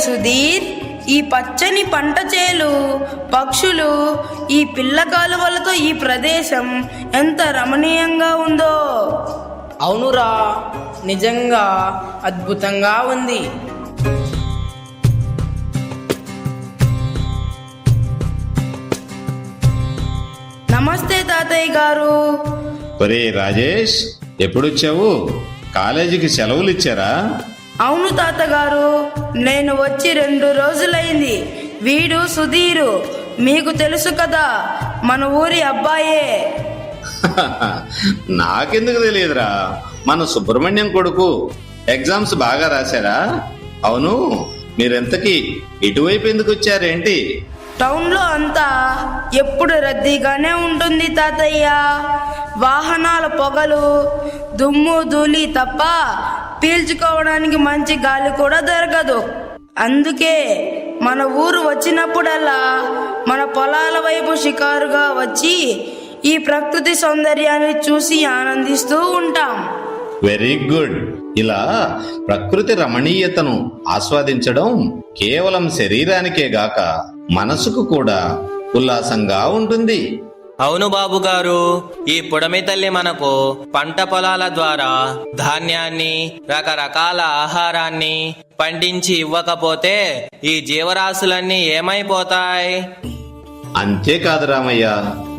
సుధీర్, ఈ పచ్చని పంట చేలు, పక్షులు, ఈ పిల్ల కాలువలతో ఈ ప్రదేశం ఎంత రమణీయంగా ఉందో. అవునురా, నిజంగా అద్భుతంగా ఉంది. నమస్తే తాతయ్య గారు. ఒరే రాజేష్, ఎప్పుడొచ్చావు? కాలేజీకి సెలవులు ఇచ్చారా? అవును తాతగారు, నేను వచ్చి 2 రోజులైంది. వీడు సుధీరు, మీకు తెలుసు కదా, మన ఊరి అబ్బాయే. నాకెందుకు తెలియదురా, మన సుబ్రహ్మణ్యం కొడుకు. ఎగ్జామ్స్ బాగా రాశారా? అవును, మీరెంతకీ ఇటువైపు ఎందుకు వచ్చారేంటి? టౌన్లో అంతా ఎప్పుడు రద్దీగానే ఉంటుంది తాతయ్య. వాహనాల పొగలు, దుమ్ము ధూళి తప్ప పీల్చుకోవడానికి మంచి గాలి కూడా దొరకదు. అందుకే మన ఊరు వచ్చినప్పుడల్లా మన పొలాల వైపు షికారుగా వచ్చి ఈ ప్రకృతి సౌందర్యాన్ని చూసి ఆనందిస్తూ ఉంటాం. Very good. ఇలా ప్రకృతి రమణీయతను ఆస్వాదించడం కేవలం శరీరానికే గాక మనసుకు కూడా ఉల్లాసంగా ఉంటుంది. అవును బాబు గారు, ఈ పుడమి తల్లి మనకు పంట పొలాల ద్వారా ధాన్యాన్ని, రకరకాల ఆహారాన్ని పండించి ఇవ్వకపోతే ఈ జీవరాశులన్నీ ఏమైపోతాయి? అంతేకాదు రామయ్య,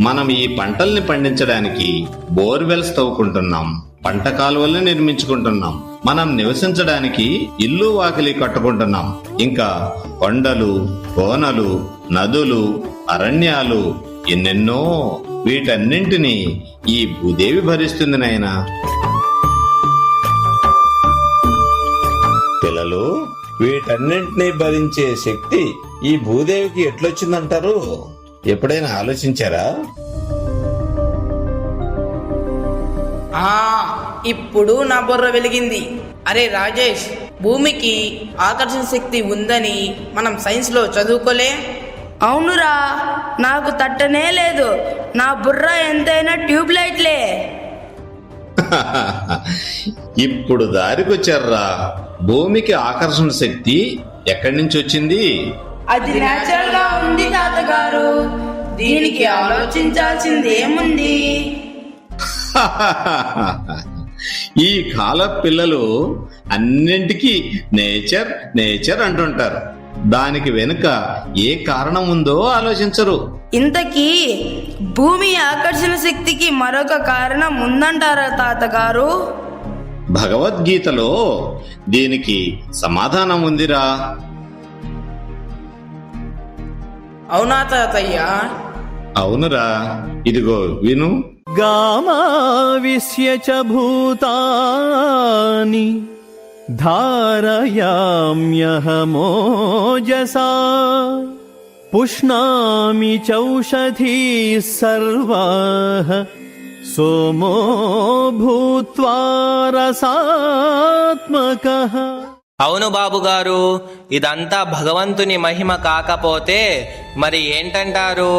మనం ఈ పంటల్ని పండించడానికి బోర్వెల్స్ తవ్వుకుంటున్నాం, పంట కాలువల్ని నిర్మించుకుంటున్నాం, మనం నివసించడానికి ఇల్లు వాకిలి కట్టుకుంటున్నాం. ఇంకా కొండలు, కోనలు, నదులు, అరణ్యాలు, ఎన్నెన్నో. వీటన్నింటినీ ఈ భూదేవి భరిస్తుంది నాయనా. పిల్లలు, వీటన్నింటినీ భరించే శక్తి ఈ భూదేవికి ఎట్లొచ్చిందంటారు? ఎప్పుడైనా ఆలోచించారా? ఇప్పుడు నా బుర్ర వెలిగింది. అరే రాజేష్, భూమికి ఆకర్షణ శక్తి ఉందని మనం సైన్స్ లో చదువుకోలే? అవునురా, నాకు తట్టనే లేదు. నా బుర్ర ఎంతైనా ట్యూబ్ లైట్లే. ఇప్పుడు దారికొచ్చారా. భూమికి ఆకర్షణ శక్తి ఎక్కడి నుంచి వచ్చింది? అది నేచురల్ గా ఉంది తాతగారు. దీనికి ఆలోచించాల్సింది ఏముంది? ఈ కాల పిల్లలు అన్నింటికీ నేచర్ నేచర్ అంటుంటారు. దానికి వెనుక ఏ కారణం ఉందో ఆలోచించరు. ఇంతకీ భూమి ఆకర్షణ శక్తికి మరొక కారణం ఉందంటారా తాతగారు? భగవద్గీతలో దీనికి సమాధానం ఉందిరా. అవునా తాతయ్య? అవునురా, ఇదిగో విను. గామావిశ్య చ భూతాని ధారయామ్యహమోజసా పుష్ణామి చౌషధీః సర్వాః సోమో భూత్వా రసాత్మకః. అవును బాబు గారు, ఇదంతా భగవంతుని మహిమ కాకపోతే మరి ఏంటంటారు?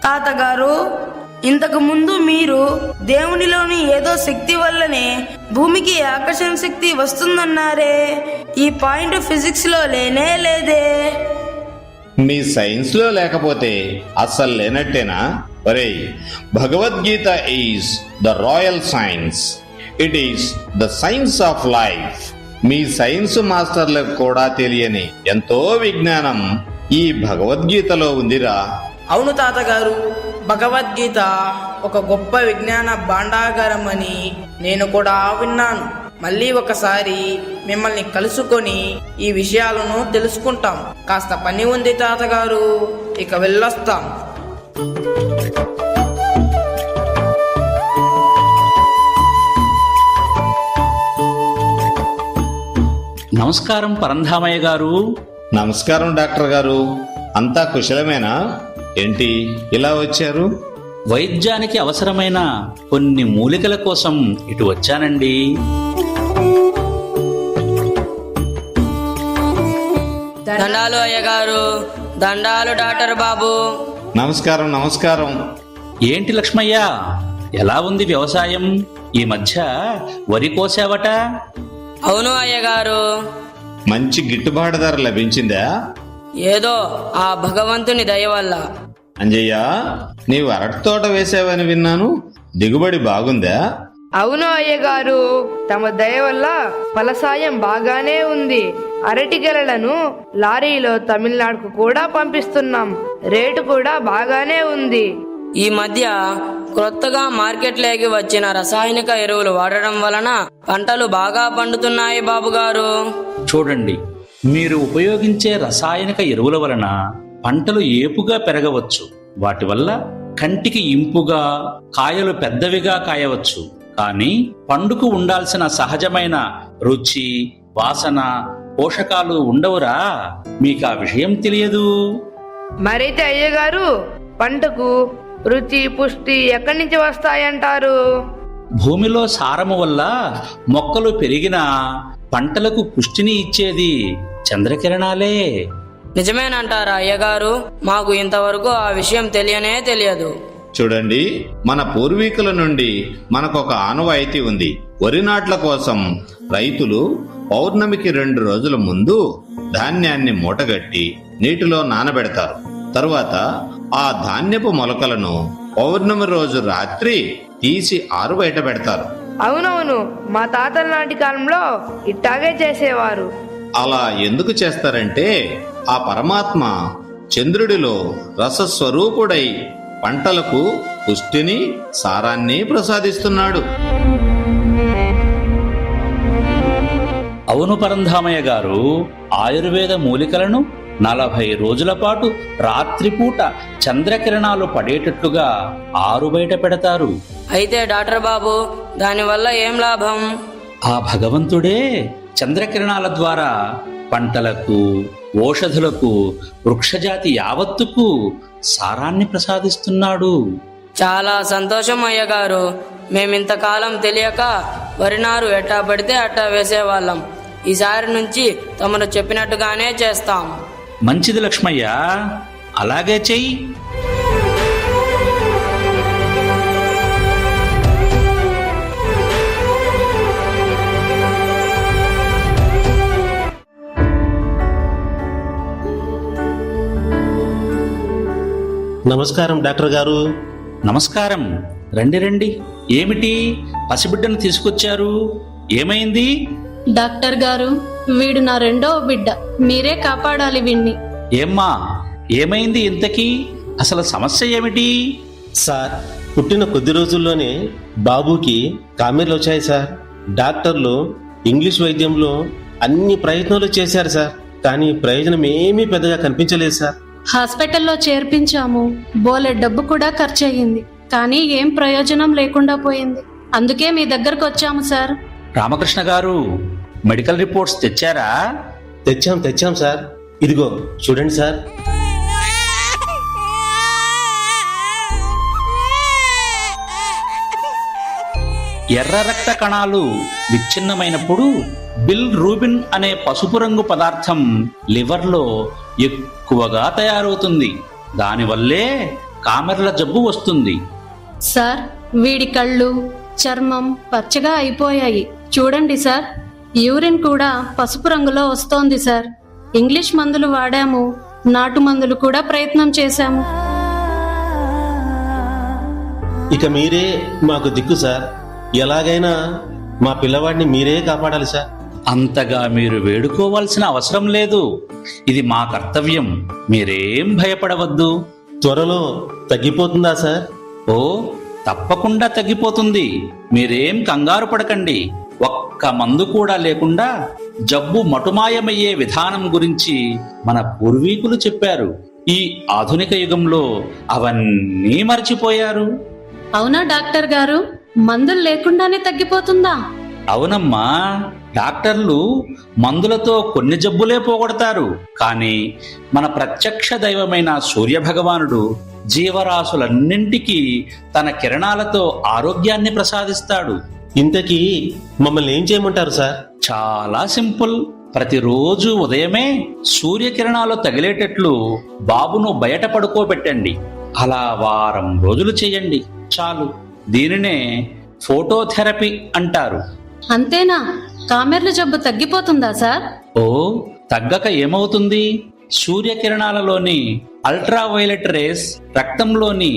తాతగారు, ఇంతకు ముందు మీరు దేవునిలోని ఏదో శక్తి వల్లనే భూమికి ఆకర్షణ శక్తి వస్తుందన్నారే. ఈ పాయింట్ ఫిజిక్స్ లో లేనే లేదే. మీ సైన్స్ లో లేకపోతే అస్సలు లేనట్టేనా? ఒరేయ్, Bhagavad Gita is the royal science. It is the science of life. మీ సైన్స్ మాస్టర్లకు కూడా తెలియని ఎంతో విజ్ఞానం ఈ భగవద్గీతలో ఉందిరా. అవును తాతగారు, భగవద్గీత ఒక గొప్ప విజ్ఞాన భాండాగారం అని నేను కూడా విన్నాను. మళ్ళీ ఒకసారి మిమ్మల్ని కలుసుకొని ఈ విషయాలను తెలుసుకుంటాం. కాస్త పని ఉంది తాతగారు, ఇక వెళ్ళొస్తాం. నమస్కారం పరంధామయ్య గారు. నమస్కారం డాక్టర్ గారు. అంతా కుశలమేనా? ఏంటి ఇలా వచ్చారు? వైద్యానికి అవసరమైన కొన్ని మూలికల కోసం ఇటు వచ్చానండి. దండాలు అయ్యగారు. దండాలు డాక్టర్ బాబు. నమస్కారం నమస్కారం. ఏంటి లక్ష్మయ్య, ఎలా ఉంది వ్యవసాయం? ఈ మధ్య వరి కోసావట? అవును అయ్యగారు, మంచి గిట్టుబాటు ధర లభించిందా? ఏదో ఆ భగవంతుని దయ వల్ల. అంజయ్య, నీవు అరటి తోట వేసావని విన్నాను, దిగుబడి బాగుందా? అవును అయ్యగారు, తమ దయ వల్ల ఫలసాయం బాగానే ఉంది. అరటి గెలలను లారీలో తమిళనాడుకు కూడా పంపిస్తున్నాం. రేటు కూడా బాగానే ఉంది. ఈ మధ్య కొత్తగా మార్కెట్లోకి వచ్చిన రసాయనిక ఎరువులు వాడడం వలన పంటలు బాగా పండుతున్నాయి బాబుగారు. చూడండి, మీరు ఉపయోగించే రసాయనిక ఎరువుల వలన పంటలు ఏపుగా పెరగవచ్చు. వాటి వల్ల కంటికి ఇంపుగా, కాయలు పెద్దవిగా కాయవచ్చు. కానీ పండుకు ఉండాల్సిన సహజమైన రుచి, వాసన, పోషకాలు ఉండవురా. మీకు ఆ విషయం తెలియదు. మరైతే అయ్యగారు, పంటకు రుచి, పుష్టి ఎక్కడి నుంచి వస్తాయంటారు? భూమిలో సారము వల్ల మొక్కలు పెరిగినా పంటలకు పుష్టిని ఇచ్చేది చంద్రకిరణాలే. నిజమేనంటారా అయ్యగారు? మాకు ఇంతవరకు ఆ విషయం తెలియదు. చూడండి, మన పూర్వీకుల నుండి మనకొక ఆనవాయితీ ఉంది. వరి నాట్ల కోసం రైతులు పౌర్ణమికి 2 రోజుల ముందు ధాన్యాన్ని మూటగట్టి నీటిలో నానబెడతారు. తరువాత ఆ ధాన్యపు మొలకలను పౌర్ణమి రోజు రాత్రి తీసి ఆరుబయట పెడతారు. అవునవును, మా తాతల నాటి కాలంలో ఇట్టాగే చేసేవారు. అలా ఎందుకు చేస్తారంటే, ఆ పరమాత్మ చంద్రుడిలో రసస్వరూపుడై పంటలకు పుష్టిని, సారాన్ని ప్రసాదిస్తున్నాడు. అవును పరంధామయ్య గారు, ఆయుర్వేద మూలికలను 40 రోజుల పాటు రాత్రిపూట చంద్రకిరణాలు పడేటట్లుగా ఆరుబయట పెడతారు. అయితే డాక్టర్ బాబు, దానివల్ల ఏం లాభం? ఆ భగవంతుడే చంద్రకిరణాల ద్వారా పంటలకు, ఓషధులకు, వృక్షజాతి యావత్తుకు సారాన్ని ప్రసాదిస్తున్నాడు. చాలా సంతోషం అయ్యగారు. మేమింతకాలం తెలియక వరినారు ఎట్టా పడితే అట్టా వేసేవాళ్ళం. ఈసారి నుంచి తమను చెప్పినట్టుగానే చేస్తాం. మంచిది లక్ష్మయ్య, అలాగే చెయ్యి. నమస్కారం డాక్టర్ గారు. నమస్కారం. రండి రండి. ఏమిటి, పసిబిడ్డను తీసుకొచ్చారు? ఏమైంది? డాక్టర్ గారు, వీడు నా 2వ బిడ్డ. మీరే కాపాడాలి వీణ్ణి. ఏమ్మా, ఏమైంది ఇంతకీ? అసలు సమస్య ఏమిటి? సార్, పుట్టిన కొద్ది రోజుల్లోనే బాబుకి కామెర్లు వచ్చాయి సార్. డాక్టర్లు ఇంగ్లీష్ వైద్యంలో అన్ని ప్రయత్నాలు చేశారు సార్, కానీ ప్రయోజనం ఏమీ పెద్దగా కనిపించలేదు సార్. హాస్పిటల్లో చేర్పించాము. బోలెడ్ డబ్బు కూడా ఖర్చు అయ్యింది, కానీ ఏం ప్రయోజనం లేకుండా పోయింది. అందుకే మీ దగ్గరకు వచ్చాము సార్. రామకృష్ణ గారు, మెడికల్ రిపోర్ట్స్ తెచ్చారా? తెచ్చాం సార్. ఇదిగో చూడండి సార్. ఎర్ర రక్త కణాలు విచ్ఛిన్నమైనప్పుడు బిల్ రూబిన్ అనే పసుపు రంగు పదార్థం లివర్లో ఎక్కువగా తయారవుతుంది. దానివల్లే కామెర్ల జబ్బు వస్తుంది. సార్, వీడి కళ్ళు, చర్మం పచ్చగా అయిపోయాయి. చూడండి సార్, యూరిన్ కూడా పసుపు రంగులో వస్తోంది సార్. ఇంగ్లీష్ మందులు వాడాము, నాటు మందులు కూడా ప్రయత్నం చేశాము. ఇక మీరే మాకు దిక్కు సార్. ఎలాగైనా మా పిల్లవాడిని మీరే కాపాడాలి సార్. అంతగా మీరు వేడుకోవాల్సిన అవసరం లేదు. ఇది మా కర్తవ్యం. మీరేం భయపడవద్దు. త్వరలో తగ్గిపోతుందా సార్? ఓ, తప్పకుండా తగ్గిపోతుంది. మీరేం కంగారు పడకండి. ఒక్క మందు కూడా లేకుండా జబ్బు మటుమాయమయ్యే విధానం గురించి మన పూర్వీకులు చెప్పారు. ఈ ఆధునిక యుగంలో అవన్నీ మర్చిపోయారు. అవునా డాక్టర్ గారు, మందులు లేకుండానే తగ్గిపోతుందా? అవునమ్మా, డాక్టర్లు మందులతో కొన్ని జబ్బులే పోగొడతారు. కానీ మన ప్రత్యక్ష దైవమైన సూర్యభగవానుడు జీవరాశులన్నింటికీ తన కిరణాలతో ఆరోగ్యాన్ని ప్రసాదిస్తాడు. ఇంతకీ మమ్మల్ని ఏం చేయమంటారు సార్? చాలా సింపుల్. ప్రతిరోజు ఉదయమే సూర్యకిరణాలు తగిలేటట్లు బాబును బయట పడుకోబెట్టండి. అలా వారం రోజులు చేయండి చాలు. దీనినే ఫోటోథెరపీ అంటారు. అంతేనా? కామెర్ల జబ్బు తగ్గిపోతుందా సార్? ఓ, తగ్గక ఏమవుతుంది? సూర్యకిరణాలలోని అల్ట్రావైలెట్ రేస్ రక్తంలోని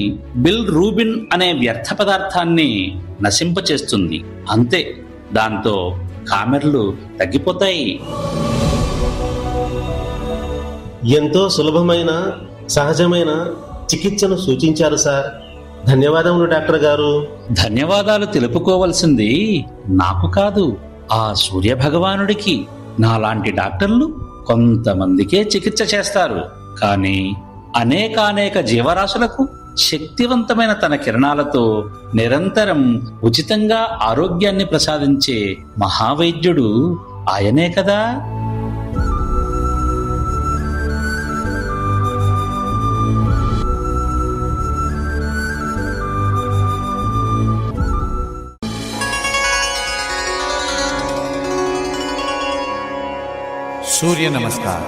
బిల్ రూబిన్ అనే వ్యర్థ పదార్థాన్ని నశింపచేస్తుంది. అంతే, దాంతో కామెర్లు తగ్గిపోతాయి. ఎంతో సులభమైన సహజమైన చికిత్సను సూచించారు సార్. ధన్యవాదములు డాక్టర్ గారు. ధన్యవాదాలు తెలుపుకోవలసింది నాకు కాదు, ఆ సూర్య భగవానుడికి. నాలాంటి డాక్టర్లు కొంతమందికే చికిత్స చేస్తారు, కానీ అనేకానేక జీవరాశులకు శక్తివంతమైన తన కిరణాలతో నిరంతరం ఉచితంగా ఆరోగ్యాన్ని ప్రసాదించే మహావైద్యుడు ఆయనే కదా. सूर्य नमस्कार।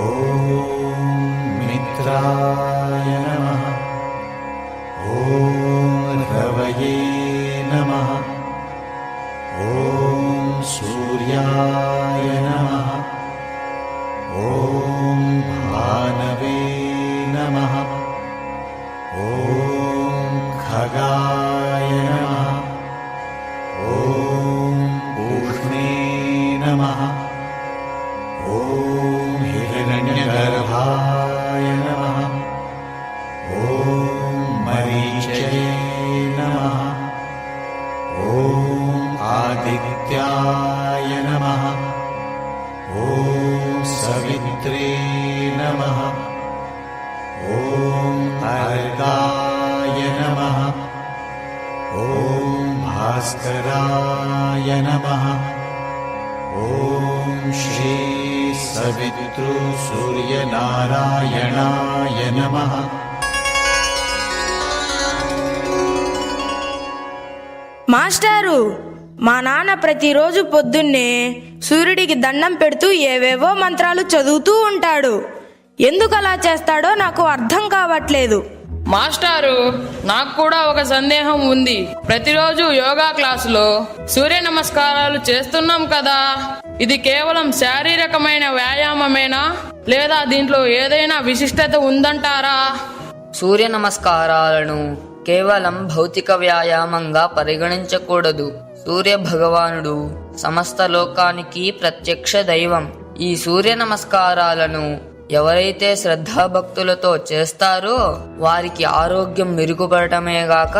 ओम मित्राय नमः। ओम रवये नमः। ओम सूर्याय नमः। ओम भानवे नमः। ओम खगाय नमः। ओम ऊष्णे नमः। ओम हिरण्यगर्भाय नमः। ओम मरीचये नमः। ओम आदित्याय नमः। ओम सवित्रे नमः। ओम अर्काय नमः। ओम भास्कराय नमः। ओम श्री सवितृ सूर्यनारायणाय नमः। మాస్టారు, మా నాన్న ప్రతిరోజు పొద్దున్నే సూర్యుడికి దండం పెడుతూ ఏవేవో మంత్రాలు చదువుతూ ఉంటాడు. ఎందుకు అలా చేస్తాడో నాకు అర్థం కావట్లేదు. మాస్టారు, నాకు కూడా ఒక సందేహం ఉంది. ప్రతిరోజు యోగా క్లాసులో సూర్య నమస్కారాలు చేస్తున్నాం కదా, ఇది కేవలం శారీరకమైన వ్యాయామమేనా, లేదా దీంట్లో ఏదైనా విశిష్టత ఉందంటారా? సూర్య నమస్కారాలను కేవలం భౌతిక వ్యాయామంగా పరిగణించకూడదు. సూర్య భగవానుడు సమస్త లోకానికి ప్రత్యక్ష దైవం. ఈ సూర్య నమస్కారాలను ఎవరైతే శ్రద్ధాభక్తులతో చేస్తారో వారికి ఆరోగ్యం మెరుగుపడటమే గాక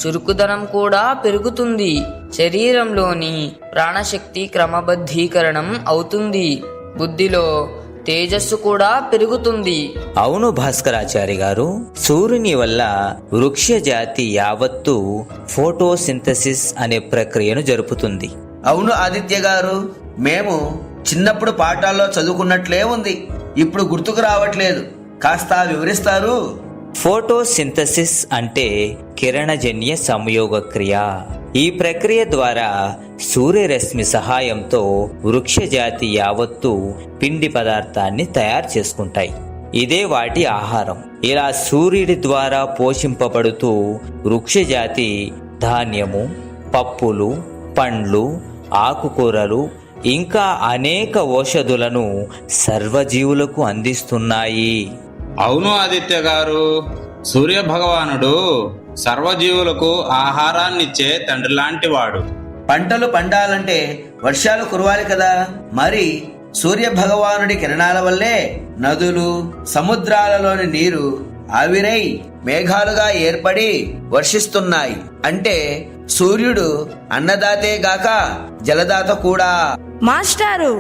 చురుకుదనం కూడా పెరుగుతుంది. శరీరంలోని ప్రాణశక్తి క్రమబద్ధీకరణం అవుతుంది. బుద్ధిలో తేజస్సు కూడా పెరుగుతుంది. అవును భాస్కరాచారి గారు, సూర్యుని వల్ల వృక్ష జాతి యావత్తు ఫోటోసింథసిస్ అనే ప్రక్రియను జరుపుతుంది. అవును ఆదిత్య గారు, మేము చిన్నప్పుడు పాఠాల్లో చదువుకున్నట్లే ఉంది, ఇప్పుడు గుర్తుకు రావట్లేదు. కాస్త వివరిస్తారు? ఫోటోసింథసిస్ అంటే కిరణజన్య సంయోగ క్రియ. ఈ ప్రక్రియ ద్వారా సూర్యరశ్మి సహాయంతో వృక్షజాతి యావత్తు పిండి పదార్థాన్ని తయారు చేసుకుంటాయి. ఇదే వాటి ఆహారం. ఇలా సూర్యుడి ద్వారా పోషింపబడుతూ వృక్షజాతి ధాన్యము, పప్పులు, పండ్లు, ఆకుకూరలు ఇంకా అనేక ఔషధులను సర్వజీవులకు అందిస్తున్నాయి. అవును ఆదిత్య గారు, సూర్య భగవానుడు సర్వజీవులకు ఆహారాన్నిచ్చే తండ్రి లాంటి వాడు. పంటలు పండాలంటే వర్షాలు కురవాలి కదా, మరి సూర్య భగవానుడి కిరణాల వల్లే నదులు, సముద్రాలలోని నీరు ఆవిరై మేఘాలుగా ఏర్పడి వర్షిస్తున్నాయి. అంటే సూర్యుడు అన్నదాతే గాక జలదాత కూడా. మాస్టారు,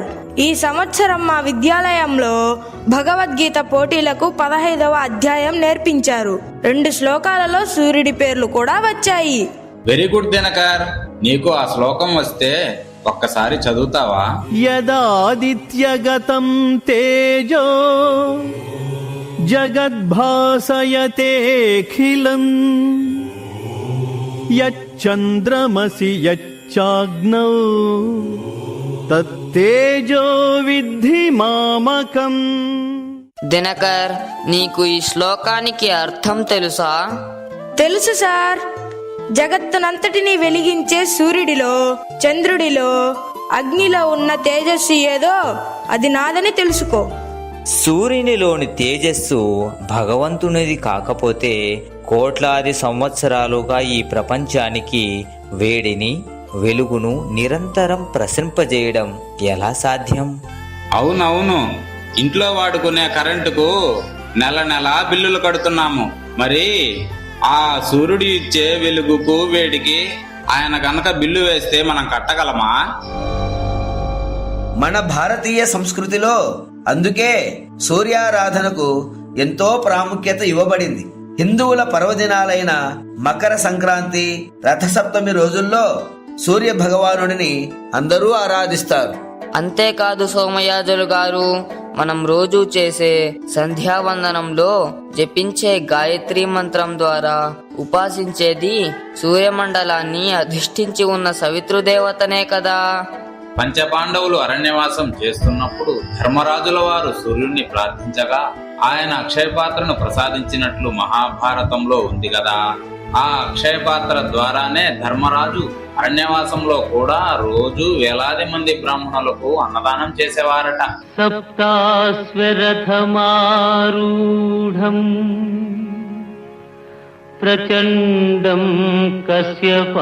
ఈ సంవత్సరం మా విద్యాలయంలో భగవద్గీత పోటీలకు 15వ అధ్యాయం నేర్పించారు. 2 శ్లోకాలలో సూర్యుడి పేర్లు కూడా వచ్చాయి. వెరీ గుడ్ దినకర్, నీకు ఆ శ్లోకం వస్తే ఒక్కసారి చదువుతావా? యదాదిత్యగతం తేజో జగద్భాసయతేఖిలం యచ్చంద్రమసి యచ్చాగ్నౌ తత్తేజో విద్ధి మామకం. దినకర్, నీకు ఈ శ్లోకానికి అర్థం తెలుసా? తెలుసు సార్. జగత్తునంతటిని వెలిగించే సూర్యుడిలో, చంద్రుడిలో, అగ్నిలో ఉన్న తేజస్సు ఏదో అది నాదని తెలుసుకో. సూర్యునిలోని తేజస్సు భగవంతునిది కాకపోతే కోట్లాది సంవత్సరాలుగా ఈ ప్రపంచానికి వేడిని, వెలుగును నిరంతరం ప్రసరింపజేయడం ఎలా సాధ్యం? అవునవును, ఇంట్లో వాడుకునే కరెంటుకు నెల నెలా బిల్లులు కడుతున్నాము. మరి ఆ సూర్యుడు ఇచ్చే వెలుగుకు, వేడికి ఆయన గనక బిల్లు వేస్తే మనం కట్టగలమా? మన భారతీయ సంస్కృతిలో అందుకే సూర్యారాధనకు ఎంతో ప్రాముఖ్యత ఇవ్వబడింది. హిందువుల పర్వదినాలైన మకర సంక్రాంతి, రథసప్తమి రోజుల్లో సూర్య భగవానుడిని అందరూ ఆరాధిస్తారు. అంతేకాదు సోమయాజులు గారు, మనం రోజు చేసే సంధ్యావందనంలో జపించే గాయత్రి మంత్రం ద్వారా ఉపాసించేది సూర్యమండలాన్ని అధిష్ఠించి ఉన్న సవితృదేవతనే కదా. పంచపాండవులు అరణ్యవాసం చేస్తున్నప్పుడు ధర్మరాజుల వారు సూర్యుడిని ప్రార్థించగా ఆయన అక్షయపాత్రను ప్రసాదించినట్లు మహాభారతంలో ఉంది కదా. ఆ అక్షయపాత్ర ద్వారానే ధర్మరాజు అరణ్యవాసంలో కూడా రోజు వేలాది మంది బ్రాహ్మణులకు అన్నదానం చేసేవారట. సప్తాశ్వరథమారూఢం ప్రచండం కశ్యపాత్మజం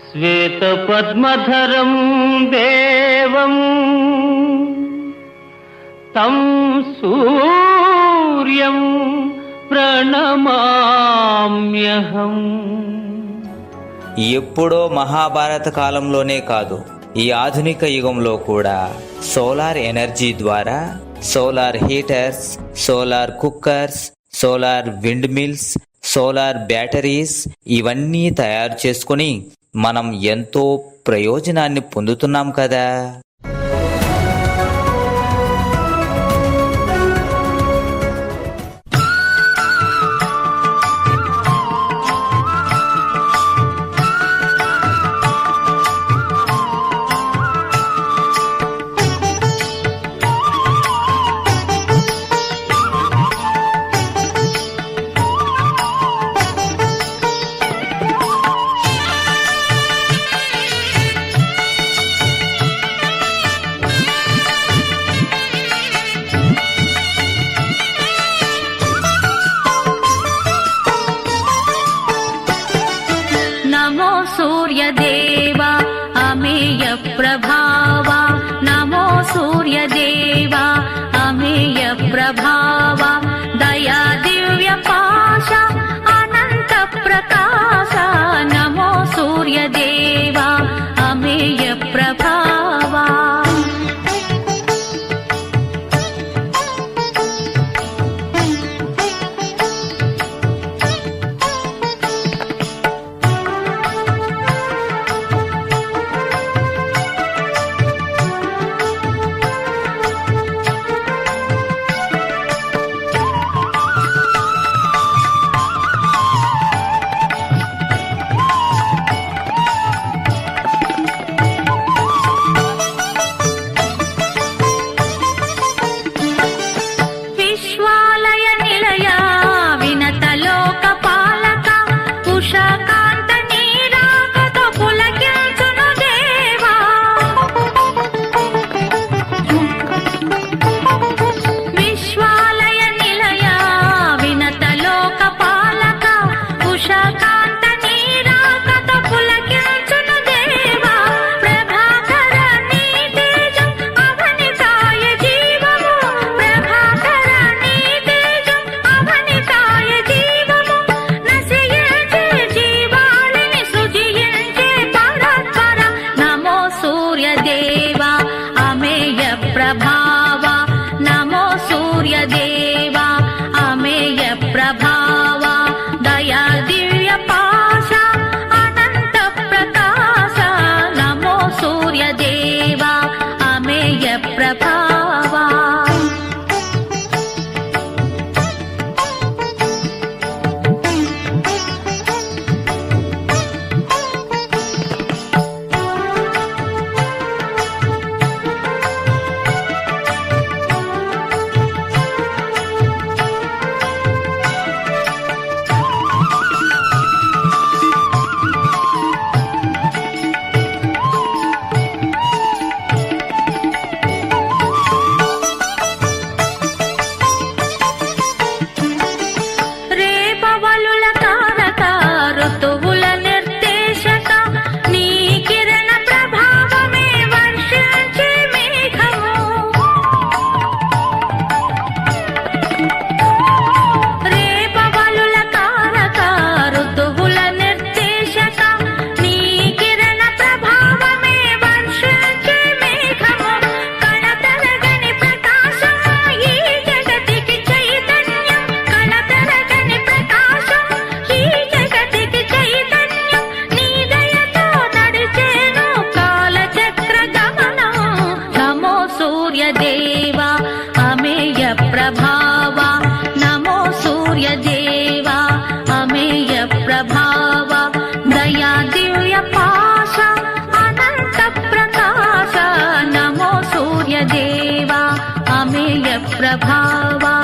శ్వేతపద్మధరం దేవం తం సూర్యం ప్రణమామ్యహం. ఎప్పుడో మహాభారత కాలంలోనే కాదు, ఈ ఆధునిక యుగంలో కూడా సోలార్ ఎనర్జీ ద్వారా solar heaters, solar cookers, solar wind mills, solar batteries ఇవన్నీ తయారు చేసుకుని మనం ఎంతో ప్రయోజనాన్ని పొందుతున్నాం కదా. నమో సూర్యదేవా అమేయ ప్రభావా, నమో సూర్యదేవా అమేయ ప్రభావా, దయా దివ్య పాశ అనంత ప్రకాశ, నమో సూర్యదేవా అమేయ ప్రభావా. విశ్వాలయ నిలయ వినత లోక పాలక, ఉషాకాంత నీరాకతో పులకించును దేవా. విశ్వాలయ నిలయ వినత లోక పాలక, ఉషాకాంత నీరాకతో పులకించును దేవా. ప్రభాకర నీ తేజం అవనితాయ జీవము, ప్రభాకర నీ తేజం అవనితాయ జీవము, నశయించే జీవాలని సృజించే పరాత్పర, నమో సూర్యదేవా అమేయ ప్రభావా, నమో సూర్యదేవా అమేయ ప్రభావా, దయా దివ్య పాశ అనంత ప్రకాశ, నమో సూర్యదేవా అమేయ ప్రభావా. భావా